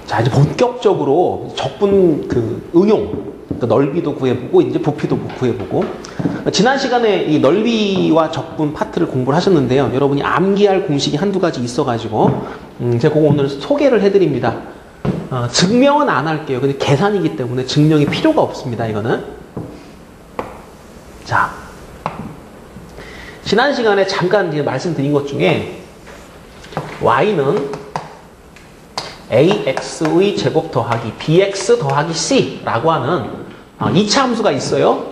자, 이제 본격적으로 적분 그 응용, 그 넓이도 구해보고 이제 부피도 구해보고. 지난 시간에 이 넓이와 적분 파트를 공부를 하셨는데요. 여러분이 암기할 공식이 한두 가지 있어가지고 제가 그거 오늘 소개를 해드립니다. 증명은 안 할게요. 근데 계산이기 때문에 증명이 필요가 없습니다. 이거는. 자, 지난 시간에 잠깐 이제 말씀드린 것 중에 y는 ax의 제곱 더하기 bx 더하기 c라고 하는 2차 함수가 있어요.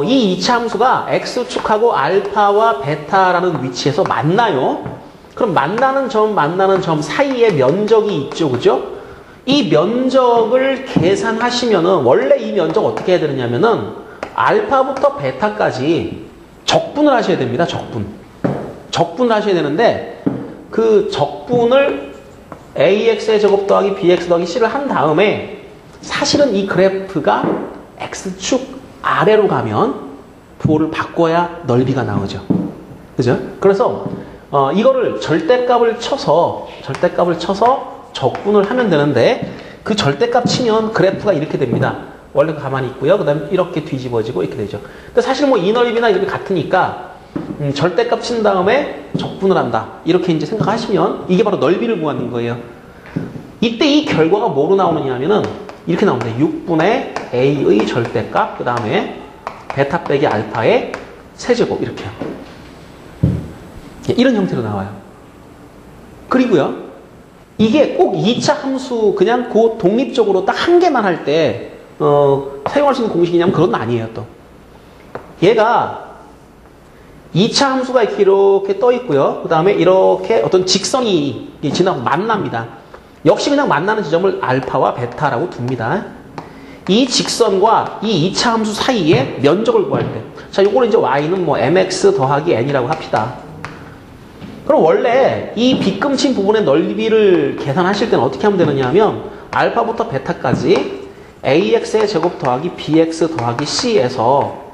이 2차 함수가 x축하고 알파와 베타라는 위치에서 만나요. 그럼 만나는 점 사이에 면적이 있죠. 그죠? 이 면적을 계산하시면은 원래 이 면적 어떻게 해야 되느냐면은 알파부터 베타까지 적분을 하셔야 됩니다. 적분을 하셔야 되는데 그 적분을 ax의 제곱 더하기 bx 더하기 c를 한 다음에 사실은 이 그래프가 x축 아래로 가면 부호를 바꿔야 넓이가 나오죠. 그죠? 그래서 이거를 절대값을 쳐서 적분을 하면 되는데 그 절대값 치면 그래프가 이렇게 됩니다. 원래 가만히 있고요. 그 다음에 이렇게 뒤집어지고 이렇게 되죠. 근데 사실 뭐 이 넓이나 이 넓이 같으니까 절대값 친 다음에 적분을 한다. 이렇게 이제 생각하시면 이게 바로 넓이를 구하는 거예요. 이때 이 결과가 뭐로 나오느냐 하면은 이렇게 나옵니다. 6분의 a의 절대값, 그 다음에 베타 빼기 알파의 세제곱, 이렇게요. 이런 형태로 나와요. 그리고요, 이게 꼭 2차 함수 그냥 그 독립적으로 딱 한 개만 할 때 사용할 수 있는 공식이냐면 그건 아니에요. 또 얘가 2차 함수가 이렇게 떠 있고요. 그 다음에 이렇게 어떤 직선이 지나고 만납니다. 역시 그냥 만나는 지점을 알파와 베타라고 둡니다. 이 직선과 이 2차 함수 사이에 면적을 구할 때, 자, 요거는 이제 y는 뭐 mx 더하기 n이라고 합시다. 그럼 원래 이 빗금친 부분의 넓이를 계산하실 때는 어떻게 하면 되느냐 하면 알파부터 베타까지 ax의 제곱 더하기 bx 더하기 c에서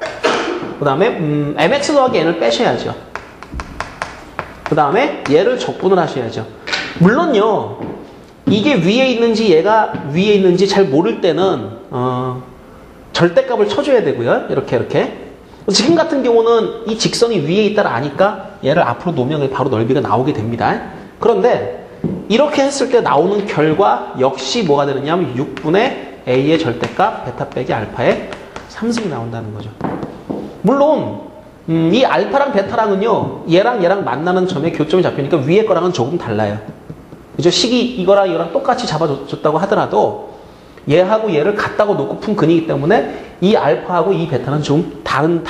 그 다음에 mx 더하기 n을 빼셔야죠. 그 다음에 얘를 적분을 하셔야죠. 물론요, 이게 위에 있는지 얘가 위에 있는지 잘 모를 때는 절대값을 쳐줘야 되고요. 이렇게 지금 같은 경우는 이 직선이 위에 있다를 아니까 얘를 앞으로 놓으면 바로 넓이가 나오게 됩니다. 그런데 이렇게 했을 때 나오는 결과 역시 뭐가 되느냐 하면 6분의 a의 절대값 베타 빼기 알파의 3승이 나온다는 거죠. 물론 이 알파랑 베타랑은요, 얘랑 만나는 점에 교점이 잡히니까 위에 거랑은 조금 달라요. 그죠? 식이 이거랑 똑같이 잡아줬다고 하더라도 얘하고 얘를 같다고 놓고 푼 근이기 때문에 이 알파하고 이 베타는 좀 다른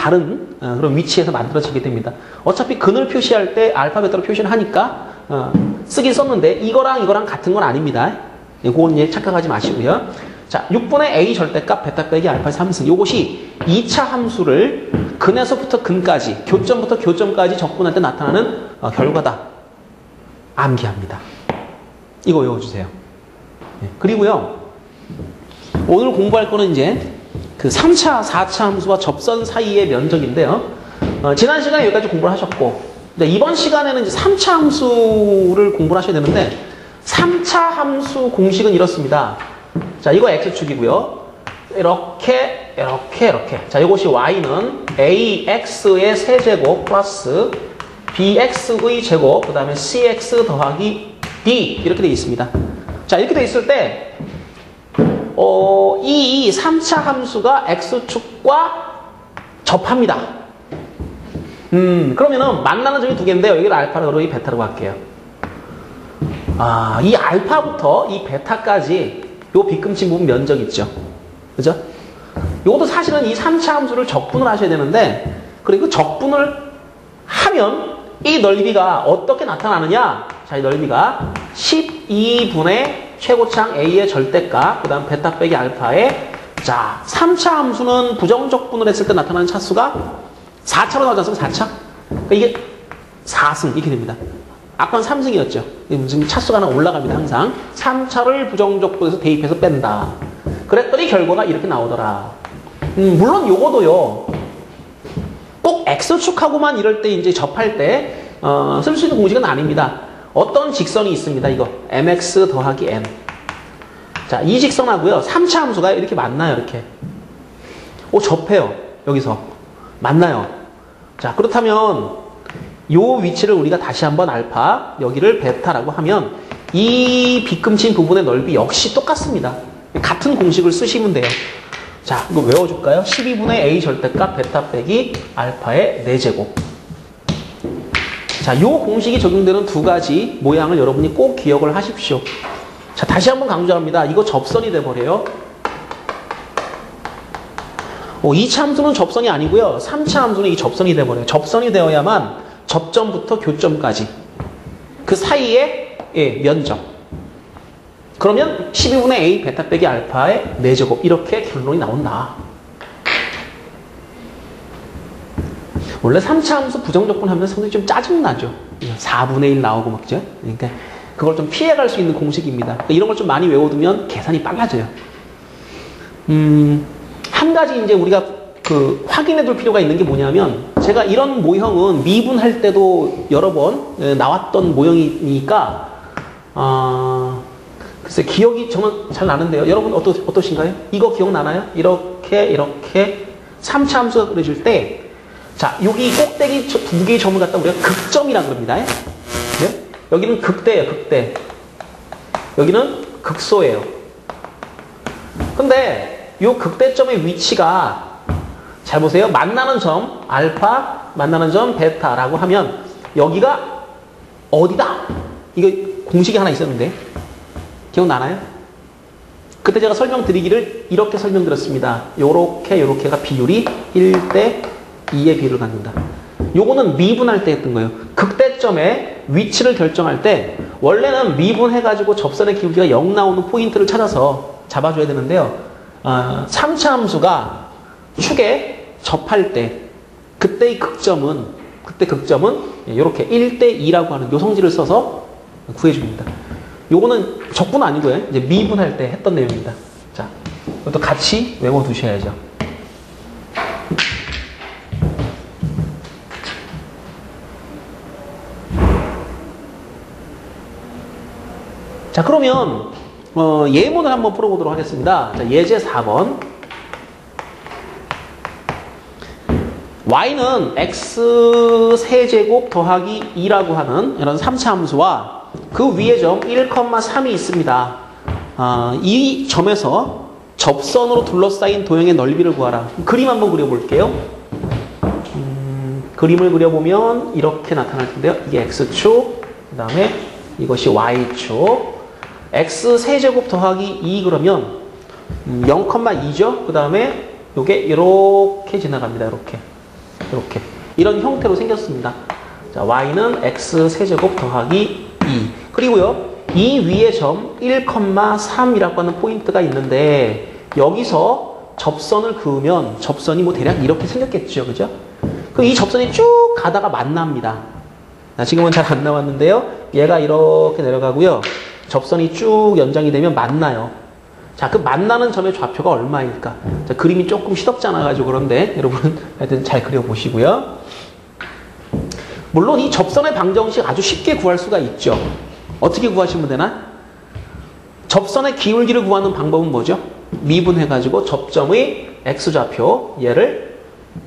그런 위치에서 만들어지게 됩니다. 어차피 근을 표시할 때 알파, 베타로 표시를 하니까 쓰긴 썼는데 이거랑 같은 건 아닙니다. 그건 이제 착각하지 마시고요. 자, 6분의 a 절대값 베타 빼기 알파 3승. 요것이 2차 함수를 근에서부터 근까지, 교점부터 교점까지 적분할 때 나타나는 결과다. 암기합니다. 이거 외워주세요. 네. 그리고요, 오늘 공부할 거는 이제 그 3차, 4차 함수와 접선 사이의 면적인데요. 지난 시간에 여기까지 공부를 하셨고, 이번 시간에는 이제 3차 함수를 공부를 하셔야 되는데, 3차 함수 공식은 이렇습니다. 자, 이거 x축이고요. 이렇게. 자, 이것이 y는 ax의 세제곱 플러스 bx의 제곱, 그 다음에 cx 더하기 d, 이렇게 되어 있습니다. 자, 이렇게 되어 있을 때 이 3차 함수가 x축과 접합니다. 그러면은 만나는 점이 두 개인데요. 여기를 알파로, 이 베타라고 할게요. 이 알파부터 이 베타까지 요 빗금친 부분 면적 있죠. 그죠? 요것도 사실은 이 3차 함수를 적분을 하셔야 되는데, 그리고 적분을 하면 이 넓이가 어떻게 나타나느냐? 자, 이 넓이가 12분의 최고창 a의 절대값, 그 다음 베타 빼기 알파의, 자, 3차 함수는 부정적분을 했을 때 나타나는 차수가 4차로 나오지 않습니까? 4차? 그러니까 이게 4승, 이렇게 됩니다. 아까는 3승이었죠. 지금 차수가 하나 올라갑니다, 항상. 3차를 부정적분에서 대입해서 뺀다. 그랬더니 결과가 이렇게 나오더라. 물론 요거도요, 꼭 X축하고만 이럴 때 이제 접할 때 쓸 수 있는 공식은 아닙니다. 어떤 직선이 있습니다. 이거 mx 더하기 n. 자, 이 직선하고요. 3차 함수가 이렇게 만나요. 이렇게. 접해요. 여기서. 만나요. 자, 그렇다면 요 위치를 우리가 다시 한번 알파, 여기를 베타라고 하면 이 빗금친 부분의 넓이 역시 똑같습니다. 같은 공식을 쓰시면 돼요. 자, 이거 외워줄까요? 12분의 a 절대값 베타 빼기 알파의 4제곱. 자, 요 공식이 적용되는 두 가지 모양을 여러분이 꼭 기억을 하십시오. 자, 다시 한번 강조합니다. 이거 접선이 돼버려요. 2차 함수는 접선이 아니고요. 3차 함수는 이 접선이 돼버려요. 접선이 되어야만 접점부터 교점까지 그 사이에 면적. 그러면 12분의 a 베타 빼기 알파의 4제곱 이렇게 결론이 나온다. 원래 3차 함수 부정적분 하면 상당히 좀 짜증나죠. 4분의 1 나오고 막 그죠? 그러니까 그걸 좀 피해갈 수 있는 공식입니다. 그러니까 이런 걸 좀 많이 외워두면 계산이 빨라져요. 한 가지 이제 우리가 확인해 둘 필요가 있는 게 뭐냐면, 제가 이런 모형은 미분할 때도 여러 번 나왔던 모형이니까, 글쎄, 기억이 정말 잘 나는데요. 여러분 어떠신가요? 이거 기억나나요? 이렇게 3차 함수가 그려질 때, 자, 여기 꼭대기 두 개의 점을 갖다 우리가 극점이라고 그럽니다. 네? 여기는 극대예요, 극대. 여기는 극소예요. 근데 이 극대점의 위치가, 잘 보세요. 만나는 점 알파, 만나는 점 베타라고 하면 여기가 어디다? 이거 공식이 하나 있었는데 기억나나요? 그때 제가 설명드리기를 이렇게 설명드렸습니다. 요렇게가 비율이 1대 2의 비율을 갖는다. 요거는 미분할 때 했던 거예요. 극대점의 위치를 결정할 때 원래는 미분해가지고 접선의 기울기가 0 나오는 포인트를 찾아서 잡아줘야 되는데요. 3차 함수가 축에 접할 때 그때 극점은 이렇게 1대 2라고 하는 요 성질을 써서 구해줍니다. 요거는 적분 아니고요. 이제 미분할 때 했던 내용입니다. 자, 이것도 같이 외워두셔야죠. 자, 그러면 예문을 한번 풀어보도록 하겠습니다. 자, 예제 4번. y는 x 세제곱 더하기 2라고 하는 이런 3차 함수와 그 위에 점 1,3이 있습니다. 이 점에서 접선으로 둘러싸인 도형의 넓이를 구하라. 그림 한번 그려볼게요. 그림을 그려보면 이렇게 나타날 텐데요. 이게 x축, 그 다음에 이것이 y축. x 세제곱 더하기 2 그러면 0,2죠. 그 다음에 이게 이렇게 지나갑니다. 이렇게 이런 형태로 생겼습니다. 자, y는 x 세제곱 더하기 2. 그리고요, 이 위에 점 1,3이라고 하는 포인트가 있는데 여기서 접선을 그으면 접선이 뭐 대략 이렇게 생겼겠죠. 그죠? 그럼 이 접선이 쭉 가다가 만납니다. 지금은 잘 안 나왔는데요. 얘가 이렇게 내려가고요. 접선이 쭉 연장이 되면 만나요. 자, 그 만나는 점의 좌표가 얼마일까? 자, 그림이 조금 시덥지 않아가지고 그런데 여러분 하여튼 잘 그려보시고요. 물론 이 접선의 방정식 아주 쉽게 구할 수가 있죠. 어떻게 구하시면 되나? 접선의 기울기를 구하는 방법은 뭐죠? 미분해가지고 접점의 x좌표 얘를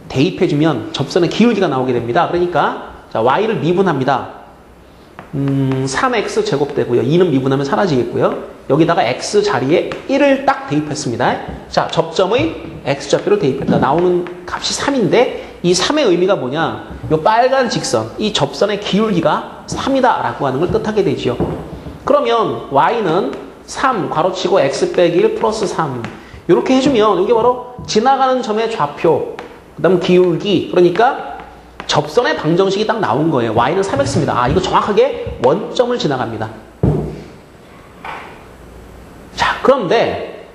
대입해주면 접선의 기울기가 나오게 됩니다. 그러니까 자, y를 미분합니다. 3x 제곱되고요. 2는 미분하면 사라지겠고요. 여기다가 x 자리에 1을 딱 대입했습니다. 자, 접점의 x좌표를 대입했다. 나오는 값이 3인데 이 3의 의미가 뭐냐? 이 빨간 직선, 이 접선의 기울기가 3이다 라고 하는 걸 뜻하게 되죠. 그러면 y는 3 괄호치고 x 빼기 1 플러스 3 이렇게 해주면 이게 바로 지나가는 점의 좌표, 그 다음 기울기, 그러니까 접선의 방정식이 딱 나온 거예요. y는 3x입니다. 이거 정확하게 원점을 지나갑니다. 자, 그런데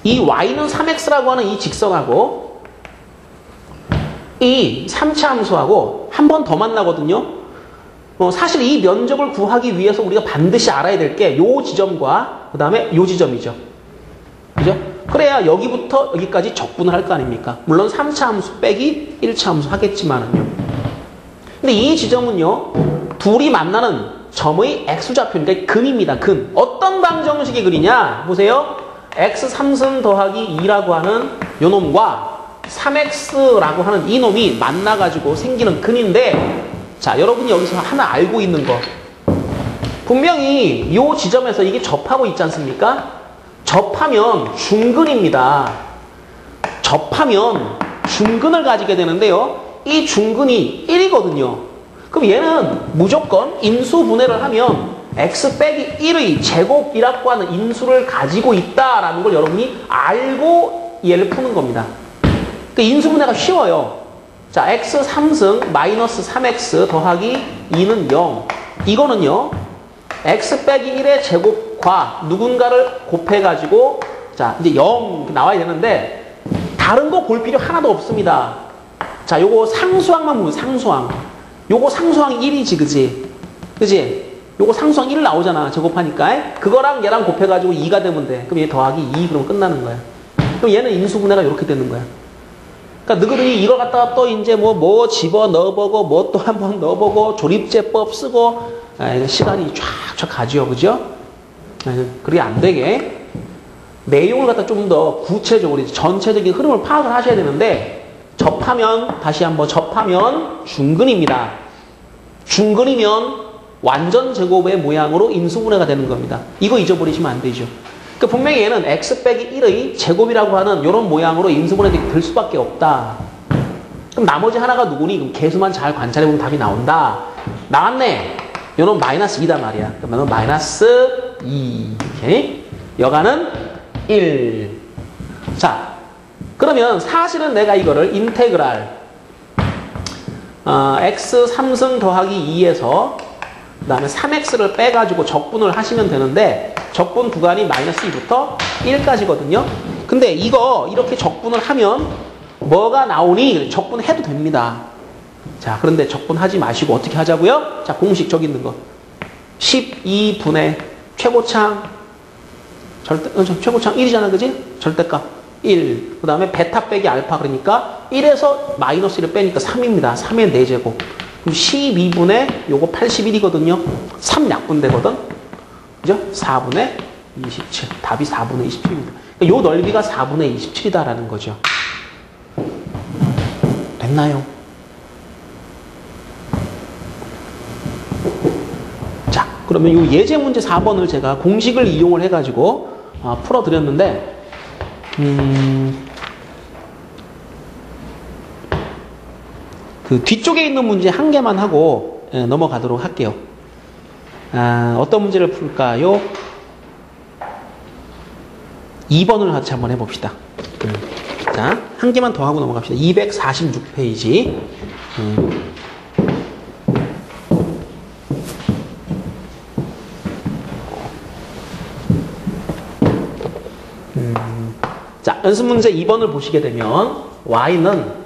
이 y는 3x라고 하는 이 직선하고 이 3차 함수하고 한 번 더 만나거든요. 사실 이 면적을 구하기 위해서 우리가 반드시 알아야 될 게 요 지점과 그 다음에 요 지점이죠. 그죠? 그래야 여기부터 여기까지 적분을 할 거 아닙니까? 물론 3차 함수 빼기 1차 함수 하겠지만은요. 근데 이 지점은요, 둘이 만나는 점의 x좌표, 그러니까 근입니다. 근. 어떤 방정식의 근이냐? 보세요. x 3승 더하기 2라고 하는 요 놈과 3x라고 하는 이 놈이 만나가지고 생기는 근인데, 자, 여러분이 여기서 하나 알고 있는 거. 분명히 이 지점에서 이게 접하고 있지 않습니까? 접하면 중근입니다. 접하면 중근을 가지게 되는데요. 이 중근이 1이거든요. 그럼 얘는 무조건 인수분해를 하면 x 빼기 1의 제곱이라고 하는 인수를 가지고 있다라는 걸 여러분이 알고 얘를 푸는 겁니다. 그 인수분해가 쉬워요. 자, x 3승 마이너스 3x 더하기 2는 0. 이거는요, x 빼기 1의 제곱과 누군가를 곱해가지고, 자, 이제 0 나와야 되는데, 다른 거 볼 필요 하나도 없습니다. 자, 요거 상수항만 보면 상수항. 요거 상수항 1이지, 그지? 그지? 요거 상수항 1 나오잖아, 제곱하니까. 그거랑 얘랑 곱해가지고 2가 되면 돼. 그럼 얘 더하기 2, 그러면 끝나는 거야. 그럼 얘는 인수분해가 이렇게 되는 거야. 그러니까 너희들이 이걸 갖다가 또 이제 뭐 집어 넣어보고, 뭐 또 한 번 넣어보고, 조립제법 쓰고, 시간이 쫙쫙 가죠, 그죠? 그게 안 되게 내용을 갖다 좀 더 구체적으로 전체적인 흐름을 파악을 하셔야 되는데, 접하면, 다시 한번 접하면 중근입니다. 중근이면 완전 제곱의 모양으로 인수분해가 되는 겁니다. 이거 잊어버리시면 안 되죠. 그러니까 분명히 얘는 x 빼기 1의 제곱이라고 하는 이런 모양으로 인수분해가 될 수밖에 없다. 그럼 나머지 하나가 누구니? 그럼 개수만 잘 관찰해보면 답이 나온다. 나왔네. 요놈 마이너스 2단 말이야. 그러면 마이너스 2. 오케이? 여가는 1. 자, 그러면 사실은 내가 이거를 인테그랄 x 3승 더하기 2에서 그 다음에 3x를 빼가지고 적분을 하시면 되는데, 적분 구간이 마이너스 2부터 1까지거든요. 근데 이거 이렇게 적분을 하면 뭐가 나오니? 적분해도 됩니다. 자, 그런데 적분하지 마시고 어떻게 하자고요? 자, 공식 저기 있는 거. 12분의 최고창, 최고창 1이잖아, 그지? 절대값 1. 그 다음에 베타 빼기 알파, 그러니까 1에서 마이너스 1을 빼니까 3입니다. 3의 4제곱. 그럼 12분의 요거 81이거든요. 3 약분되거든. 그죠? 4분의 27. 답이 4분의 27입니다. 그러니까 요 넓이가 4분의 27이다라는 거죠. 됐나요? 자, 그러면 요 예제 문제 4번을 제가 공식을 이용을 해가지고 풀어드렸는데, 그 뒤쪽에 있는 문제 한 개만 하고 넘어가도록 할게요. 어떤 문제를 풀까요? 2번을 같이 한번 해봅시다. 자, 한 개만 더 하고 넘어갑시다. 246페이지. 자, 연습 문제 2번을 보시게 되면 y는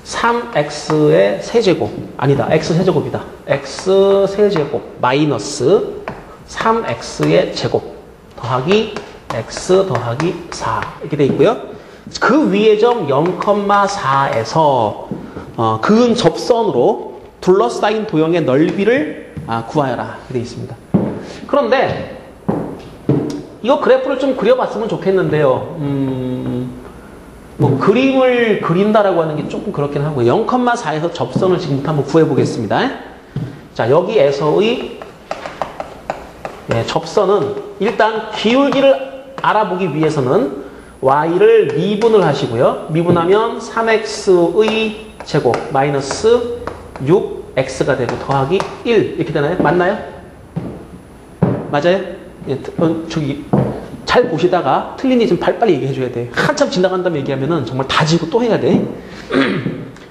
3x의 세제곱, 아니다, x 세제곱이다. x 세제곱 마이너스 3x의 제곱 더하기 x 더하기 4 이렇게 돼 있고요. 그 위의 점 0,4에서 그은 접선으로 둘러싸인 도형의 넓이를 구하여라 이렇게 돼 있습니다. 그런데 이거 그래프를 좀 그려봤으면 좋겠는데요. 뭐 그림을 그린다라고 하는 게 조금 그렇긴 하고요. 0,4에서 접선을 지금부터 한번 구해보겠습니다. 자, 여기에서의 접선은 일단 기울기를 알아보기 위해서는 y를 미분을 하시고요. 미분하면 3x의 제곱 마이너스 6x가 되고 더하기 1 이렇게 되나요? 맞나요? 맞아요? 저기 잘 보시다가 틀린 일 좀 빨리 얘기해 줘야 돼. 한참 지나간다면 얘기하면은 정말 다지고 또 해야 돼.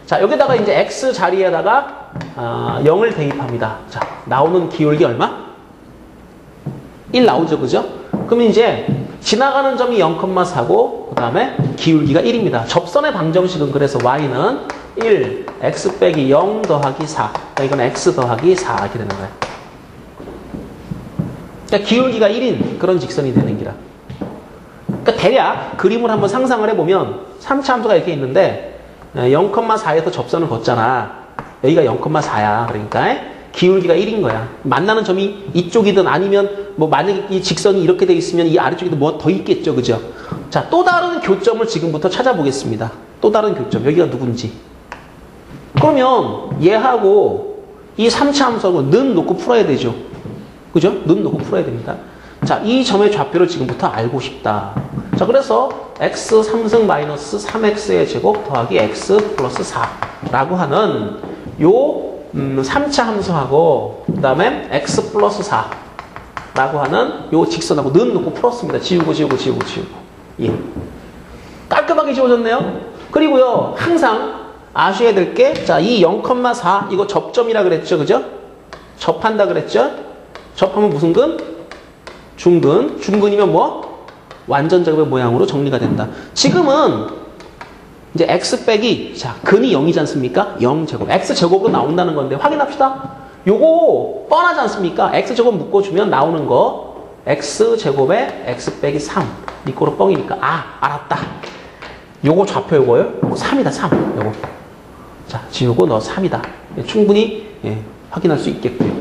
자, 여기다가 이제 x 자리에다가 0을 대입합니다. 자, 나오는 기울기 얼마? 1 나오죠, 그죠? 그럼 이제 지나가는 점이 0,4고 그 다음에 기울기가 1입니다. 접선의 방정식은 그래서 y는 1, x 빼기 0 더하기 4. 그러니까 이건 x 더하기 4 이렇게 되는 거예요. 그러니까 기울기가 1인 그런 직선이 되는 기라. 그러니까 대략 그림을 한번 상상을 해보면 3차 함수가 이렇게 있는데 0,4에서 접선을 걷잖아. 여기가 0,4야. 그러니까 기울기가 1인 거야. 만나는 점이 이쪽이든 아니면 뭐 만약에 이 직선이 이렇게 돼 있으면 이 아래쪽에도 뭐 더 있겠죠. 그죠? 자, 또 다른 교점을 지금부터 찾아보겠습니다. 또 다른 교점. 여기가 누군지. 그러면 얘하고 이 3차 함수하고 는 놓고 풀어야 되죠. 그죠? 는 놓고 풀어야 됩니다. 자, 이 점의 좌표를 지금부터 알고 싶다. 자, 그래서 x 3승 마이너스 3x의 제곱 더하기 x 플러스 4라고 하는 요 3차 함수하고 그 다음에 x 플러스 4라고 하는 요 직선하고 는 놓고 풀었습니다. 지우고. 예. 깔끔하게 지워졌네요. 그리고요, 항상 아셔야 될 게, 자, 이 0,4 이거 접점이라 그랬죠. 그죠? 접한다 그랬죠? 접하면 무슨 근? 중근. 중근이면 뭐? 완전제곱의 모양으로 정리가 된다. 지금은 이제 x 빼기, 자, 근이 0이지 않습니까? 0제곱. x제곱으로 나온다는 건데 확인합시다. 요거 뻔하지 않습니까? x제곱 묶어주면 나오는 거 x제곱에 x 빼기 3 이거로 뻥이니까 아, 알았다. 요거 좌표 요거요? 요거 3이다. 3 요거. 자, 지우고 너 3이다. 충분히 확인할 수 있겠고요.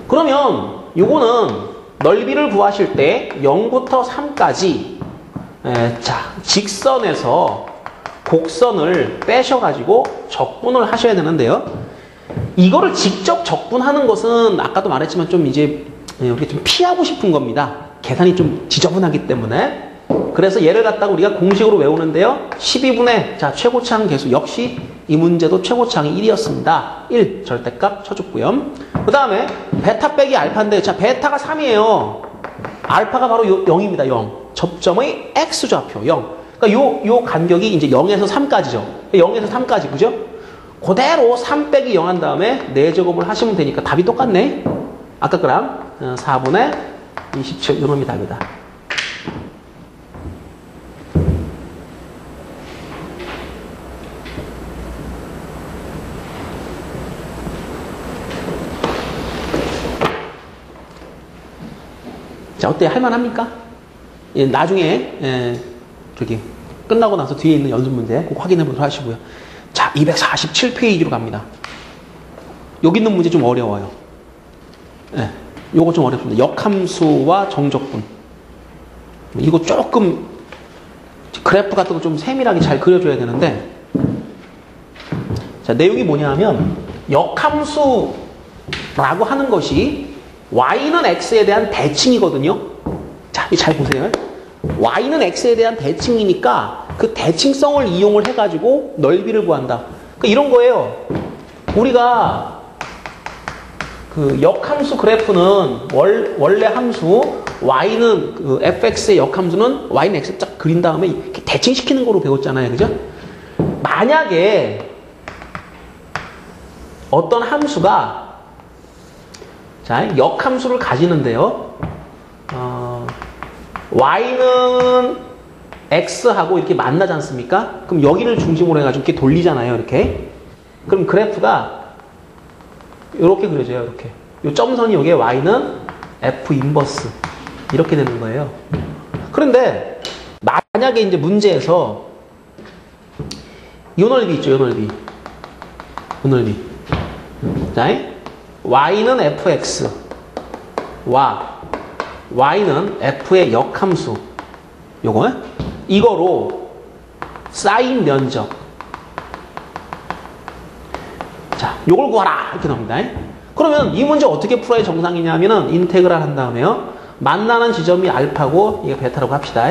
그러면 요거는 넓이를 구하실 때 0부터 3까지 자, 직선에서 곡선을 빼셔가지고 적분을 하셔야 되는데요. 이거를 직접 적분하는 것은 아까도 말했지만 좀 이제 이렇게 좀 피하고 싶은 겁니다. 계산이 좀 지저분하기 때문에. 그래서 얘를 갖다가 우리가 공식으로 외우는데요. 12분의 자, 최고차항 계수 역시 이 문제도 최고차항이 1이었습니다. 1 절대값 쳐줬고요. 그 다음에 베타 빼기 알파인데 자, 베타가 3이에요. 알파가 바로 0입니다. 0. 접점의 x좌표 0. 그러니까 요 간격이 이제 0에서 3까지죠. 0에서 3까지 그죠? 그대로 3 빼기 0 한 다음에 4제곱을 하시면 되니까 답이 똑같네. 아까 거랑 4분의 27 이놈이 답이다. 자, 어때요? 할만합니까? 예, 나중에 저기 끝나고 나서 뒤에 있는 연습 문제 꼭 확인해 보도록 하시고요. 자, 247페이지로 갑니다. 여기 있는 문제 좀 어려워요. 예, 요거 좀 어렵습니다. 역함수와 정적분. 이거 조금 그래프 같은 거 좀 세밀하게 잘 그려줘야 되는데, 자, 내용이 뭐냐 하면 역함수라고 하는 것이 y는 x에 대한 대칭이거든요. 자, 잘 보세요. y는 x에 대한 대칭이니까 그 대칭성을 이용을 해가지고 넓이를 구한다. 그러니까 이런 거예요. 우리가 그 역함수 그래프는 원래 함수 y는 그 fx의 역함수는 y는 x 딱 그린 다음에 이렇게 대칭시키는 거로 배웠잖아요. 그죠? 만약에 어떤 함수가 자, 역함수를 가지는데요. y는 x하고 이렇게 만나지 않습니까? 그럼 여기를 중심으로 해가지고 이렇게 돌리잖아요. 이렇게. 그럼 그래프가 이렇게 그려져요. 이렇게. 이 점선이 여기에 y는 f 인버스 이렇게 되는 거예요. 그런데 만약에 이제 문제에서 이 넓이 있죠. 이 넓이. 이 넓이. 자, y는 fx 와 y는 f의 역함수 요거 이거로 사인 면적 자 요걸 구하라 이렇게 나옵니다. 그러면 이 문제 어떻게 풀어야 정상이냐면은 인테그랄 한 다음에요. 만나는 지점이 알파고 이게 베타라고 합시다.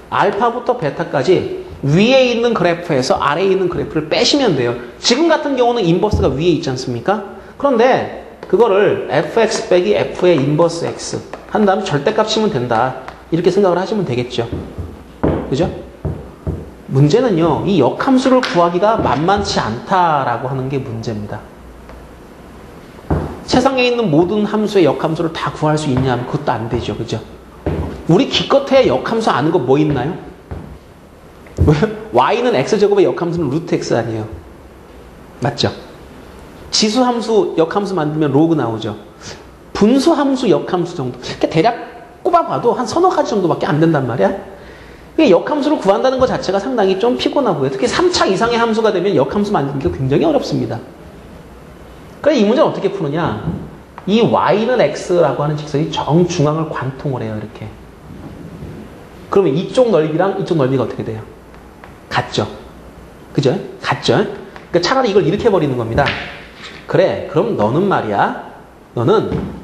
알파부터 베타까지 위에 있는 그래프에서 아래에 있는 그래프를 빼시면 돼요. 지금 같은 경우는 인버스가 위에 있지 않습니까? 그런데 그거를 fx 빼기 f의 인버스 x 한 다음에 절대값 치면 된다. 이렇게 생각을 하시면 되겠죠. 그죠? 문제는요. 이 역함수를 구하기가 만만치 않다라고 하는 게 문제입니다. 세상에 있는 모든 함수의 역함수를 다 구할 수 있냐 하면 그것도 안 되죠. 그죠? 우리 기껏해야 역함수 아는 거 뭐 있나요? y는 x제곱의 역함수는 루트 x 아니에요. 맞죠? 지수함수 역함수 만들면 로그 나오죠. 분수함수 역함수 정도. 그러니까 대략 꼽아봐도 한 서너 가지 정도밖에 안 된단 말이야. 역함수를 구한다는 것 자체가 상당히 좀 피곤하고요. 특히 3차 이상의 함수가 되면 역함수 만들기가 굉장히 어렵습니다. 그래 이 문제는 어떻게 푸느냐? 이 y는 x라고 하는 직선이 정중앙을 관통을 해요. 이렇게. 그러면 이쪽 넓이랑 이쪽 넓이가 어떻게 돼요? 같죠? 그죠? 같죠? 그러니까 차라리 이걸 이렇게 해버리는 겁니다. 그래, 그럼 너는 말이야. 너는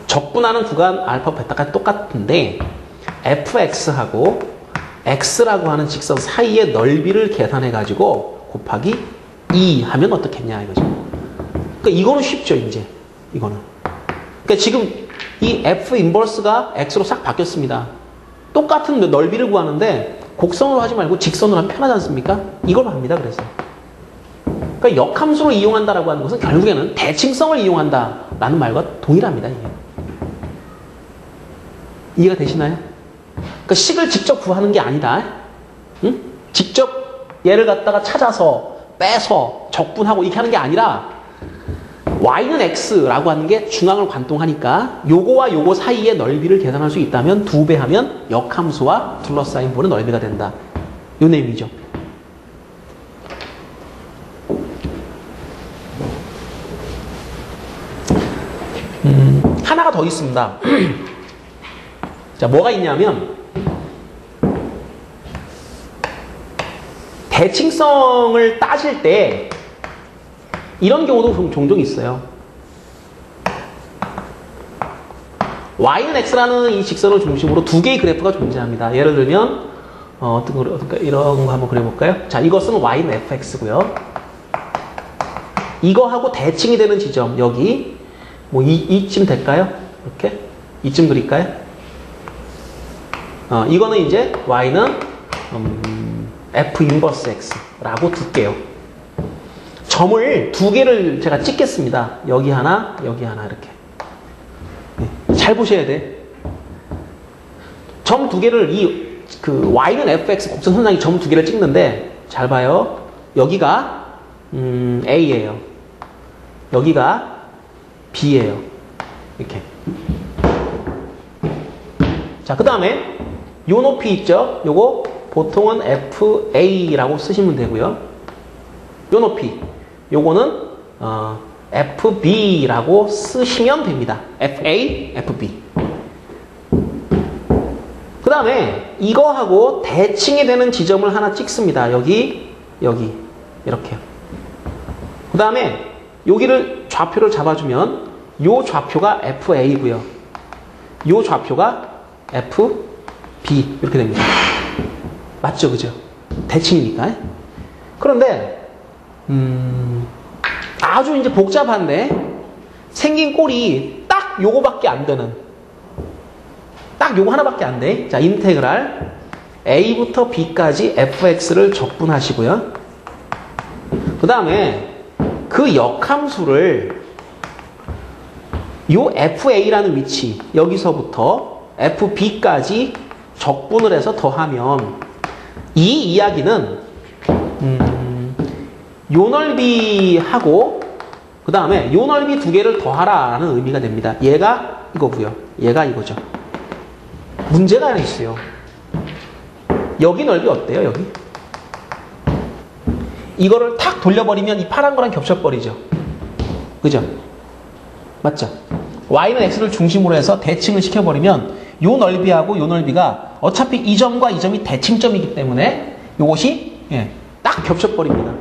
적분하는 구간 알파, 베타까지 똑같은데 fx하고 x라고 하는 직선 사이의 넓이를 계산해가지고 곱하기 2 하면 어떻겠냐 이거죠. 그러니까 이거는 쉽죠, 이제. 이거는. 그러니까 지금 이 f 인버스가 x로 싹 바뀌었습니다. 똑같은 넓이를 구하는데 곡선으로 하지 말고 직선으로 하면 편하지 않습니까? 이걸 합니다, 그래서. 그러니까 역함수를 이용한다라고 하는 것은 결국에는 대칭성을 이용한다라는 말과 동일합니다, 이게. 이해가 되시나요? 그러니까 식을 직접 구하는 게 아니다. 응? 직접 얘를 갖다가 찾아서 빼서 적분하고 이렇게 하는 게 아니라 y는 x라고 하는 게 중앙을 관통하니까 요거와 요거 사이의 넓이를 계산할 수 있다면 2배 하면 역함수와 둘러싸인 볼의 넓이가 된다. 요 내용이죠. 하나가 더 있습니다. 자, 뭐가 있냐면 대칭성을 따질 때 이런 경우도 종종 있어요. y는 x라는 이 직선을 중심으로 두 개의 그래프가 존재합니다. 예를 들면 이런 거 한번 그려볼까요? 자, 이것은 y는 fx고요. 이거하고 대칭이 되는 지점 여기 뭐 이쯤 될까요? 이렇게 이쯤 그릴까요? 이거는 이제 y는 f 인버스 x라고 둘게요. 점을 두 개를 제가 찍겠습니다. 여기 하나, 여기 하나 이렇게. 네, 잘 보셔야 돼. 점 두 개를 y는 fx 곡선 선상에 점 두 개를 찍는데 잘 봐요. 여기가 a예요. 여기가 b예요. 이렇게. 자, 그 다음에 요 높이 있죠? 요거 보통은 fa라고 쓰시면 되고요. 요 높이 요거는 fb라고 쓰시면 됩니다. fa, fb. 그 다음에 이거하고 대칭이 되는 지점을 하나 찍습니다. 여기, 여기 이렇게요. 그 다음에 여기를 좌표를 잡아주면 요 좌표가 fa고요. 요 좌표가 fb 이렇게 됩니다. 맞죠, 그죠? 대칭이니까. 그런데 아주 이제 복잡한데 생긴 꼴이 딱 요거밖에 안 되는, 딱 요거 하나밖에 안 돼. 자, 인테그랄 a부터 b까지 fx를 적분하시고요. 그 다음에 그 역함수를 요 fa라는 위치 여기서부터 fb까지 적분을 해서 더하면 이 이야기는 요 넓이하고 그 다음에 요 넓이 두 개를 더하라 라는 의미가 됩니다. 얘가 이거고요. 얘가 이거죠. 문제가 하나 있어요. 여기 넓이 어때요? 여기? 이거를 탁 돌려버리면 이 파란 거랑 겹쳐버리죠. 그죠? 맞죠? y는 x를 중심으로 해서 대칭을 시켜버리면 요 넓이하고 요 넓이가 어차피 이 점과 이 점이 대칭점이기 때문에 요것이 딱 겹쳐버립니다.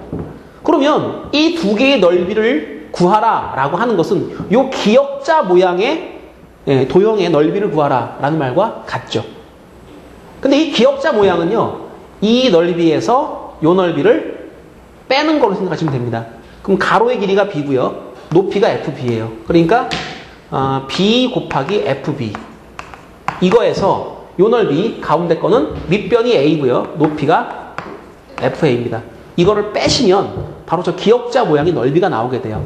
그러면 이 두 개의 넓이를 구하라 라고 하는 것은 요 기역자 모양의 도형의 넓이를 구하라 라는 말과 같죠. 근데 이 기역자 모양은요, 이 넓이에서 요 넓이를 빼는 걸로 생각하시면 됩니다. 그럼 가로의 길이가 b고요, 높이가 fb예요. 그러니까 b 곱하기 fb, 이거에서 요 넓이 가운데 거는 밑변이 a고요, 높이가 fa입니다. 이거를 빼시면 바로 저 기역자 모양의 넓이가 나오게 돼요.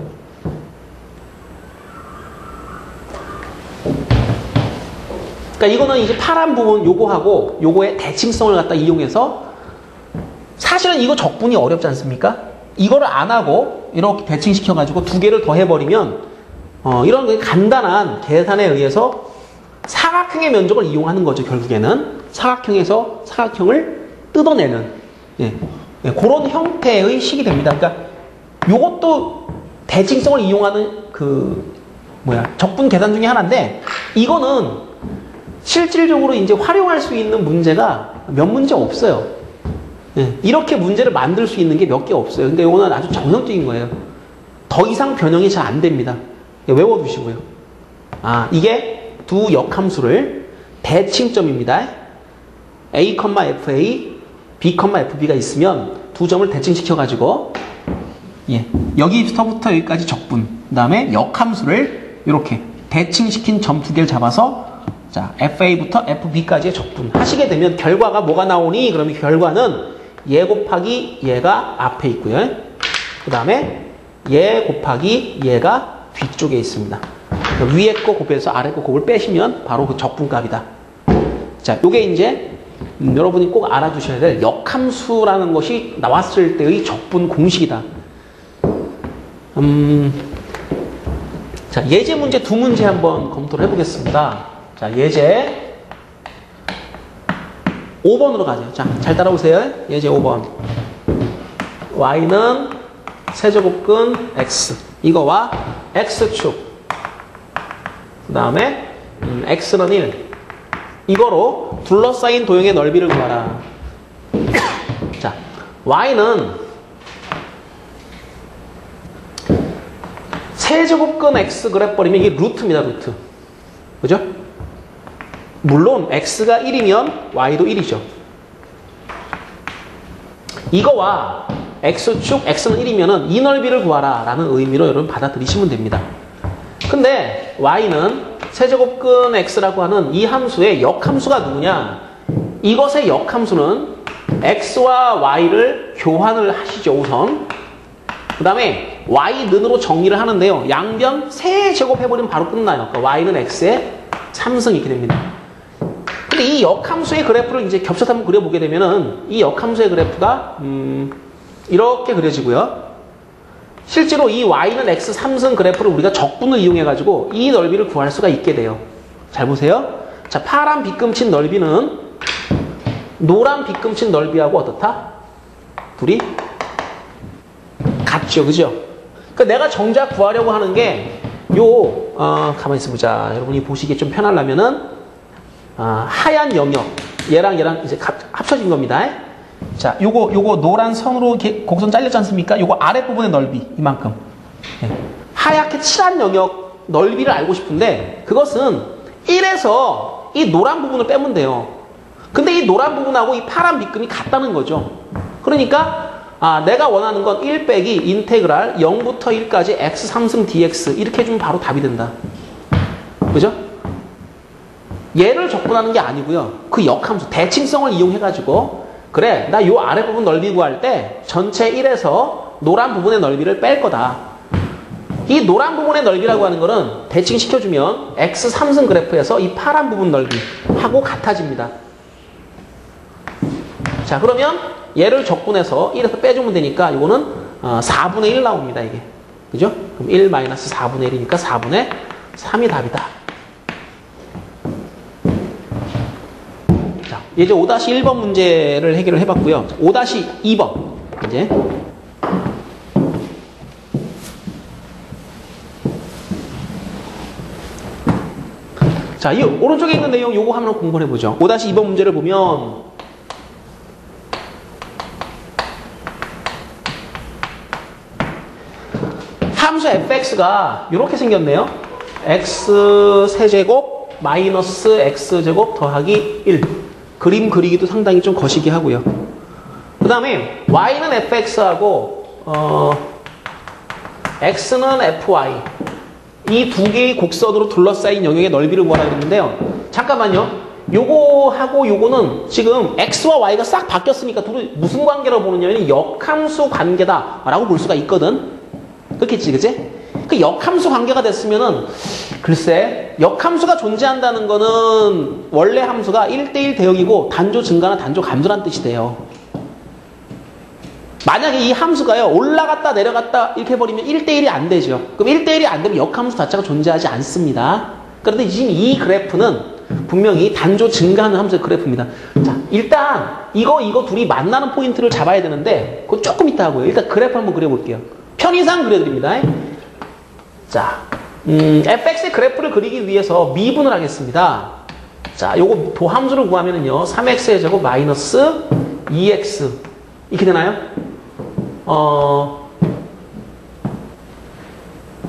그러니까 이거는 이제 파란 부분 요거하고 요거의 대칭성을 갖다 이용해서, 사실은 이거 적분이 어렵지 않습니까? 이거를 안 하고 이렇게 대칭시켜가지고 두 개를 더 해버리면 이런 간단한 계산에 의해서 사각형의 면적을 이용하는 거죠. 결국에는 사각형에서 사각형을 뜯어내는 그런 형태의 식이 됩니다. 그러니까 요것도 대칭성을 이용하는 적분 계산 중에 하나인데, 이거는 실질적으로 이제 활용할 수 있는 문제가 몇 문제 없어요. 예, 이렇게 문제를 만들 수 있는 게 몇 개 없어요. 근데 이거는 아주 정성적인 거예요. 더 이상 변형이 잘 안 됩니다. 외워두시고요. 이게 두 역함수를 대칭점입니다. A, FA, B, FB가 있으면 두 점을 대칭시켜가지고, 여기서부터 여기까지 적분, 그 다음에 역함수를 이렇게 대칭시킨 점 두 개를 잡아서, 자, FA부터 FB까지의 적분 하시게 되면 결과가 뭐가 나오니? 그러면 결과는 얘 곱하기 얘가 앞에 있고요. 그 다음에 얘 곱하기 얘가 뒤쪽에 있습니다. 위에 거 곱해서 아래 거 곱을 빼시면 바로 그 적분값이다. 자, 요게 이제 여러분이 꼭 알아두셔야 될 역함수라는 것이 나왔을 때의 적분 공식이다. 자, 예제 문제 두 문제 한번 검토를 해보겠습니다. 자, 예제 5번으로 가죠. 자, 잘 따라오세요. 예제 5번. y는 세제곱근 x. 이거와 x축. 그 다음에 x는 1. 이거로 둘러싸인 도형의 넓이를 구하라. 자, y는 세제곱근 x 그래버리면 이게 루트입니다. 루트. 그죠? 물론 x가 1이면 y도 1이죠. 이거와 x축 x는 1이면 이 넓이를 구하라 라는 의미로 여러분 받아들이시면 됩니다. 근데 y는 세제곱근 x라고 하는 이 함수의 역함수가 누구냐? 이것의 역함수는 x와 y를 교환을 하시죠. 우선 그 다음에 y는으로 정리를 하는데요. 양변 세제곱해버리면 바로 끝나요. 그러니까 y는 x의 3승 이렇게 됩니다. 근데 이 역함수의 그래프를 이제 겹쳐서 한번 그려보게 되면은 이 역함수의 그래프가 이렇게 그려지고요. 실제로 이 y는 x 3승 그래프를 우리가 적분을 이용해가지고 이 넓이를 구할 수가 있게 돼요. 잘 보세요. 자, 파란 빗금친 넓이는 노란 빗금친 넓이하고 어떻다? 둘이 같죠. 그죠? 그러니까 내가 정작 구하려고 하는 게 가만히 있어보자. 여러분이 보시기에 좀 편하려면은 하얀 영역, 얘랑 이제 합쳐진 겁니다. 자, 요거 노란 선으로 이렇게 곡선 잘렸지 않습니까? 요거 아랫부분의 넓이, 이만큼. 하얗게 칠한 영역 넓이를 알고 싶은데, 그것은 1에서 이 노란 부분을 빼면 돼요. 근데 이 노란 부분하고 이 파란 빗금이 같다는 거죠. 그러니까, 내가 원하는 건 1 빼기 인테그랄 0부터 1까지 x 3승 dx 이렇게 해주면 바로 답이 된다. 그죠? 얘를 적분하는 게 아니고요. 그 역함수, 대칭성을 이용해가지고 그래, 나 요 아래 부분 넓이 구할 때 전체 1에서 노란 부분의 넓이를 뺄 거다. 이 노란 부분의 넓이라고 하는 거는 대칭시켜주면 x 3승 그래프에서 이 파란 부분 넓이하고 같아집니다. 자, 그러면 얘를 적분해서 1에서 빼주면 되니까 이거는 4분의 1 나옵니다. 이게. 그죠? 그럼 1 마이너스 4분의 1이니까 4분의 3이 답이다. 이제 5-1번 문제를 해결을 해봤고요. 5-2번 이제 자, 이 오른쪽에 있는 내용 요거 한번 공부해 보죠. 5-2번 문제를 보면 함수 fx가 이렇게 생겼네요. x 세제곱 마이너스 x제곱 더하기 1. 그림 그리기도 상당히 좀 거시기 하고요. 그 다음에 y는 fx하고 x는 fy 이 두 개의 곡선으로 둘러싸인 영역의 넓이를 구하라 그랬는데요. 잠깐만요. 요거하고 요거는 지금 x와 y가 싹 바뀌었으니까 둘이 무슨 관계로 보느냐면 역함수 관계다라고 볼 수가 있거든. 그렇겠지, 그치? 그 역함수 관계가 됐으면은 글쎄 역함수가 존재한다는 거는 원래 함수가 1대1 대역이고 단조 증가나 단조 감소라는 뜻이 돼요. 만약에 이 함수가요 올라갔다 내려갔다 이렇게 해버리면 1대1이 안 되죠. 그럼 1대1이 안 되면 역함수 자체가 존재하지 않습니다. 그런데 지금 이 그래프는 분명히 단조 증가하는 함수의 그래프입니다. 자, 일단 이거 둘이 만나는 포인트를 잡아야 되는데 그건 조금 이따 하고요. 일단 그래프 한번 그려볼게요. 편의상 그려드립니다. 자, fx의 그래프를 그리기 위해서 미분을 하겠습니다. 자, 요거 도함수를 구하면은요, 3x의 제곱 마이너스 2x. 이렇게 되나요?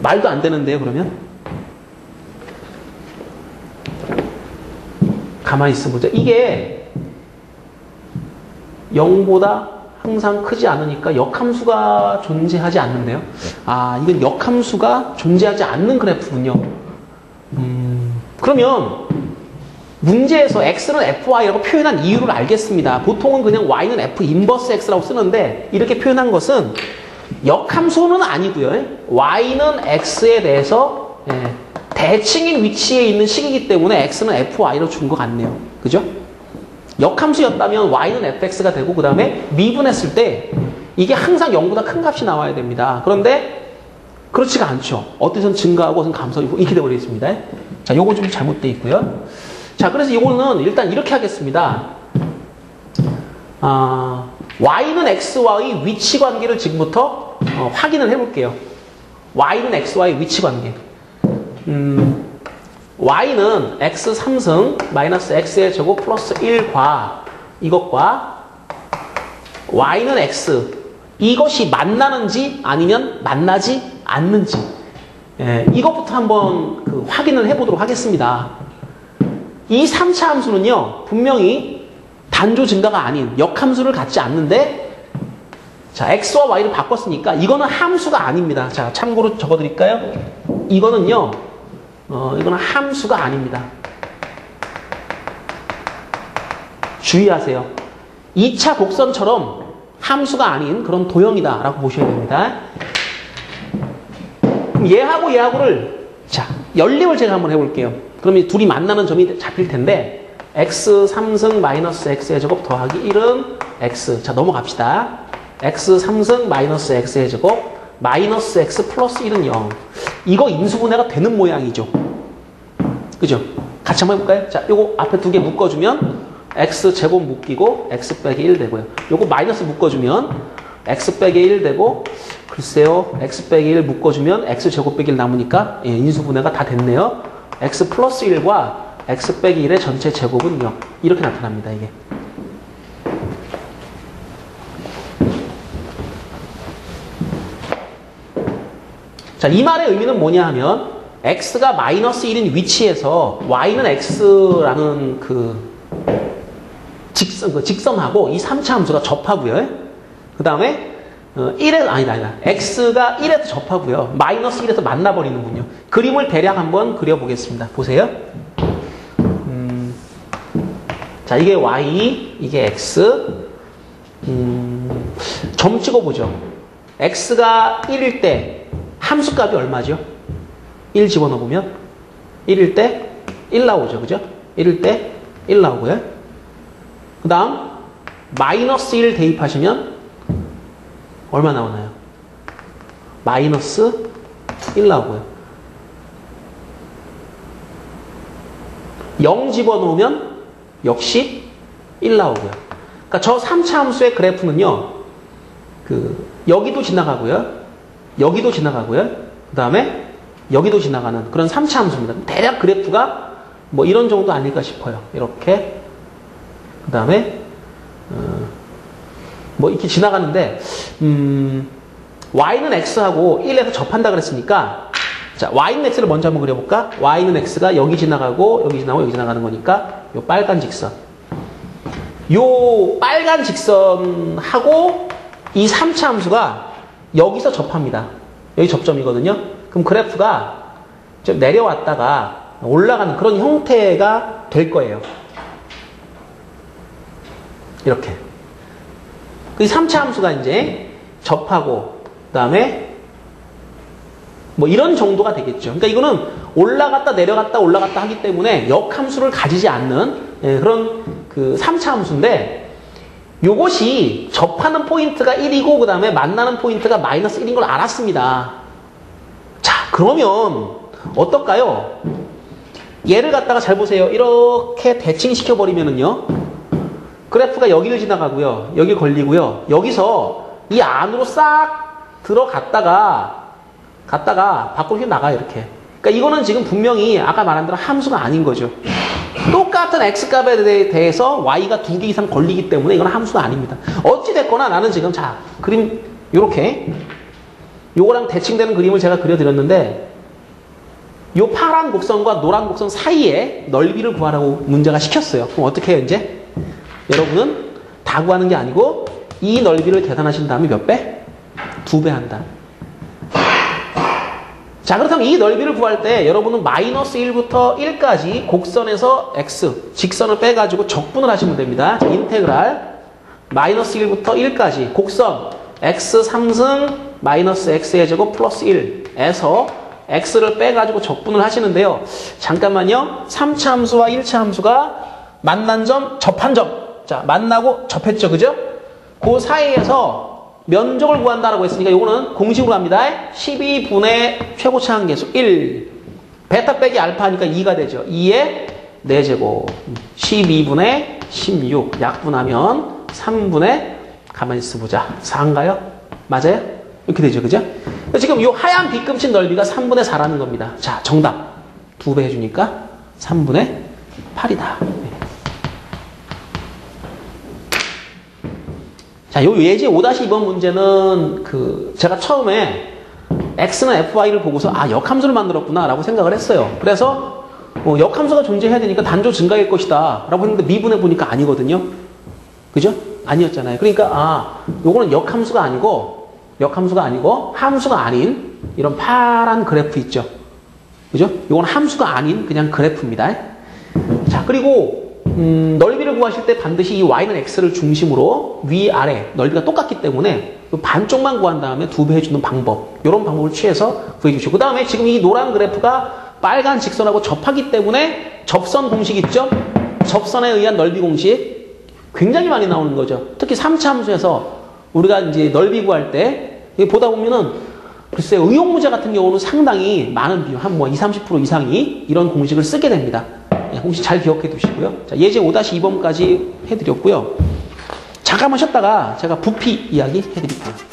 말도 안 되는데요, 그러면? 가만히 있어 보자. 이게 0보다 항상 크지 않으니까 역함수가 존재하지 않는데요. 아, 이건 역함수가 존재하지 않는 그래프군요. 그러면 문제에서 x는 fy라고 표현한 이유를 알겠습니다. 보통은 그냥 y는 f 인버스 x라고 쓰는데 이렇게 표현한 것은 역함수는 아니고요. y는 x에 대해서 대칭인 위치에 있는 식이기 때문에 x는 fy로 준 것 같네요. 그죠? 역함수였다면 y는 fx가 되고 그 다음에 미분했을 때 이게 항상 0보다 큰 값이 나와야 됩니다. 그런데 그렇지가 않죠. 어디선 증가하고 어디선 감소하고 이렇게 되어버려 있습니다. 자, 요거 좀 잘못되어 있고요. 자, 그래서 이거는 일단 이렇게 하겠습니다. y는 x와의 위치 관계를 지금부터 확인을 해볼게요. y는 x와의 위치 관계. y는 x 3승 마이너스 x의 제곱 플러스 1과 이것과 y는 x 이것이 만나는지 아니면 만나지 않는지 이것부터 한번 확인을 해보도록 하겠습니다. 이 3차 함수는요 분명히 단조 증가가 아닌 역함수를 갖지 않는데 자 x와 y를 바꿨으니까 이거는 함수가 아닙니다. 자 참고로 적어드릴까요? 이거는요 이거는 함수가 아닙니다. 주의하세요. 2차 곡선처럼 함수가 아닌 그런 도형이다 라고 보셔야 됩니다. 그럼 얘하고 얘하고를 자 연립을 제가 한번 해볼게요. 그러면 둘이 만나는 점이 잡힐 텐데 x 3승 마이너스 x의 제곱 더하기 1은 x. 자 넘어갑시다. x 3승 마이너스 x의 제곱 마이너스 x 플러스 1은 0. 이거 인수분해가 되는 모양이죠. 그죠? 같이 한번 해볼까요? 자, 요거 앞에 두 개 묶어주면 x 제곱 묶이고 x 빼기 1 되고요. 요거 마이너스 묶어주면 x 빼기 1 되고 글쎄요. x 빼기 1 묶어주면 x 제곱 빼기 1 남으니까 예, 인수분해가 다 됐네요. x 플러스 1과 x 빼기 1의 전체 제곱은 0. 이렇게 나타납니다. 이게. 자, 이 말의 의미는 뭐냐 하면 x가 마이너스 1인 위치에서 y는 x라는 직선하고 이 3차 함수가 접하고요. 그 다음에 1에서 아니다. x가 1에서 접하고요. 마이너스 1에서 만나버리는군요. 그림을 대략 한번 그려보겠습니다. 보세요. 자, 이게 y, 이게 x. 점 찍어보죠. x가 1일 때 함수값이 얼마죠? 1 집어넣으면 1일 때 1 나오죠. 그죠? 1일 때 1 나오고요. 그 다음 마이너스 1 대입하시면 얼마 나오나요? 마이너스 1 나오고요. 0 집어넣으면 역시 1 나오고요. 그러니까 저 3차 함수의 그래프는요. 여기도 지나가고요. 여기도 지나가고요. 그 다음에 여기도 지나가는 그런 3차 함수입니다. 대략 그래프가 뭐 이런 정도 아닐까 싶어요. 이렇게. 그 다음에 뭐 이렇게 지나가는데 y는 x하고 1에서 접한다 그랬으니까 자 y는 x를 먼저 한번 그려볼까? y는 x가 여기 지나가고 여기 지나가고 여기 지나가는 거니까 요 빨간 직선. 요 빨간 직선하고 이 3차 함수가 여기서 접합니다. 여기 접점이거든요. 그럼 그래프가 좀 내려왔다가 올라가는 그런 형태가 될 거예요. 이렇게. 그 3차 함수가 이제 접하고 그 다음에 뭐 이런 정도가 되겠죠. 그러니까 이거는 올라갔다 내려갔다 올라갔다 하기 때문에 역함수를 가지지 않는 그런 그 3차 함수인데 요것이 접하는 포인트가 1이고 그 다음에 만나는 포인트가 마이너스 1인 걸 알았습니다. 자 그러면 어떨까요? 얘를 갖다가 잘 보세요. 이렇게 대칭시켜버리면은요 그래프가 여기를 지나가고요 여기 걸리고요 여기서 이 안으로 싹 갔다가 밖으로 나가요, 이렇게. 그러니까 이거는 지금 분명히 아까 말한 대로 함수가 아닌 거죠. 똑같은 x값에 대해서 y가 2개 이상 걸리기 때문에 이건 함수가 아닙니다. 어찌됐거나 나는 지금 자, 그림 요렇게 요거랑 대칭되는 그림을 제가 그려드렸는데 요 파란 곡선과 노란 곡선 사이에 넓이를 구하라고 문제가 시켰어요. 그럼 어떻게 해요, 이제? 여러분은 다 구하는 게 아니고 이 넓이를 계산하신 다음에 몇 배? 2배 한다. 자, 그렇다면 이 넓이를 구할 때 여러분은 마이너스 1부터 1까지 곡선에서 x, 직선을 빼가지고 적분을 하시면 됩니다. 자, 인테그랄 마이너스 1부터 1까지 곡선 x 3승 마이너스 x의 제곱 플러스 1에서 x를 빼가지고 적분을 하시는데요. 잠깐만요. 3차 함수와 1차 함수가 만난 점, 접한 점. 자, 만나고 접했죠. 그죠? 그 사이에서 면적을 구한다라고 했으니까 이거는 공식으로 합니다. 12분의 최고차 한계수 1. 베타 빼기 알파니까 2가 되죠. 2의 4제곱. 12분의 16. 약분하면 3분의 가만히 있어보자. 4인가요? 맞아요? 이렇게 되죠. 그죠? 지금 이 하얀 빗금친 넓이가 3분의 4라는 겁니다. 자, 정답. 2배 해주니까 3분의 8이다. 자, 요 예제 5-2번 문제는 제가 처음에 x는 fy를 보고서 역함수를 만들었구나 라고 생각을 했어요. 그래서 역함수가 존재해야 되니까 단조 증가일 것이다 라고 했는데 미분해 보니까 아니거든요. 그죠? 아니었잖아요. 그러니까 요거는 역함수가 아니고 함수가 아닌 이런 파란 그래프 있죠. 그죠? 요건 함수가 아닌 그냥 그래프입니다. 자, 그리고 넓이를 구하실 때 반드시 이 y는 x를 중심으로 위아래 넓이가 똑같기 때문에 반쪽만 구한 다음에 2배 해주는 방법, 이런 방법을 취해서 구해주시고, 그 다음에 지금 이 노란 그래프가 빨간 직선하고 접하기 때문에 접선 공식 있죠? 접선에 의한 넓이 공식 굉장히 많이 나오는 거죠. 특히 3차 함수에서 우리가 이제 넓이 구할 때 보다 보면은 글쎄 의용문제 같은 경우는 상당히 많은 비율, 한 20-30% 이상이 이런 공식을 쓰게 됩니다. 공식 잘 기억해 두시고요. 자, 예제 5-2번까지 해드렸고요. 잠깐만 쉬었다가 제가 부피 이야기 해드릴게요.